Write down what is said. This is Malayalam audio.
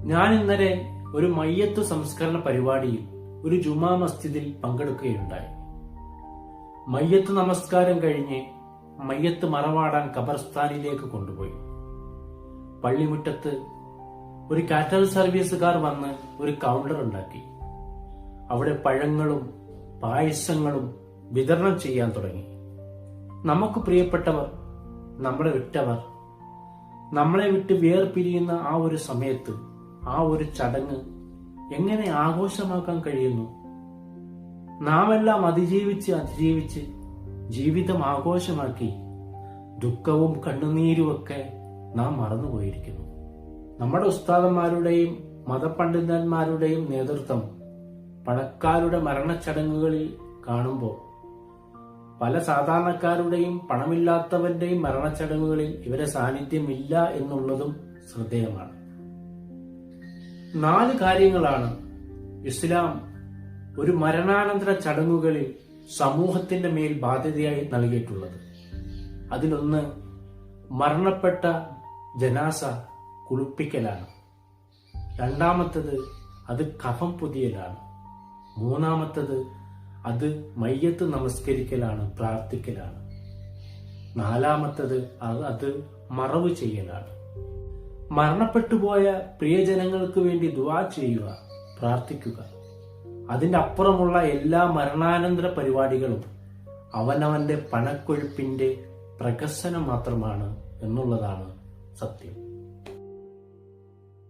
ഞാൻ ഇന്നലെ ഒരു മയ്യത്ത് സംസ്കരണ പരിപാടിയിൽ ഒരു ജുമാ മസ്ജിദിൽ പങ്കെടുക്കുകയുണ്ടായി. മയ്യത്ത് നമസ്കാരം കഴിഞ്ഞ് മയ്യത്ത് മറവാടാൻ ഖബർസ്ഥാനിലേക്ക് കൊണ്ടുപോയി. പള്ളിമുറ്റത്ത് ഒരു കാറ്റർ സർവീസുകാർ വന്ന് ഒരു കൗണ്ടർ ഉണ്ടാക്കി. അവിടെ പഴങ്ങളും പായസങ്ങളും വിതരണം ചെയ്യാൻ തുടങ്ങി. നമുക്ക് പ്രിയപ്പെട്ടവർ, നമ്മളെ വിട്ടവർ, നമ്മളെ വിട്ട് വേർപിരിയുന്ന ആ ഒരു സമയത്ത് ആ ഒരു ചടങ്ങ് എങ്ങനെ ആഘോഷമാക്കാൻ കഴിയുന്നു? നാം എല്ലാം അതിജീവിച്ച് ജീവിതം ആഘോഷമാക്കി ദുഃഖവും കണ്ണുനീരുമൊക്കെ നാം മറന്നുപോയിരിക്കുന്നു. നമ്മുടെ ഉസ്താദന്മാരുടെയും മതപണ്ഡിതന്മാരുടെയും നേതൃത്വം പണക്കാരുടെ മരണച്ചടങ്ങുകളിൽ കാണുമ്പോൾ പല സാധാരണക്കാരുടെയും പണമില്ലാത്തവന്റെയും മരണച്ചടങ്ങുകളിൽ ഇവരെ സാന്നിധ്യമില്ല എന്നുള്ളതും ശ്രദ്ധേയമാണ്. 4 കാര്യങ്ങളാണ് ഇസ്ലാം ഒരു മരണാനന്തര ചടങ്ങുകളിൽ സമൂഹത്തിന്റെ മേൽ ബാധ്യതയായി നൽകിയിട്ടുള്ളത്. അതിലൊന്ന് മരണപ്പെട്ട ജനാസ കുളിപ്പിക്കലാണ്. രണ്ടാമത്തത് അത് കഫം പൊതിയലാണ്. മൂന്നാമത്തത് അത് മയ്യത്ത് നമസ്കരിക്കലാണ്, പ്രാർത്ഥിക്കലാണ്. നാലാമത്തത് അത് മറവ് ചെയ്യലാണ്. മരണപ്പെട്ടുപോയ പ്രിയജനങ്ങൾക്ക് വേണ്ടി ദുആ ചെയ്യുക, പ്രാർത്ഥിക്കുക. അതിന്റെ അപ്പുറമുള്ള എല്ലാ മരണാനന്തര പരിപാടികളും അവനവന്റെ പണക്കൊഴുപ്പിന്റെ പ്രകസനം മാത്രമാണ് എന്നുള്ളതാണ് സത്യം.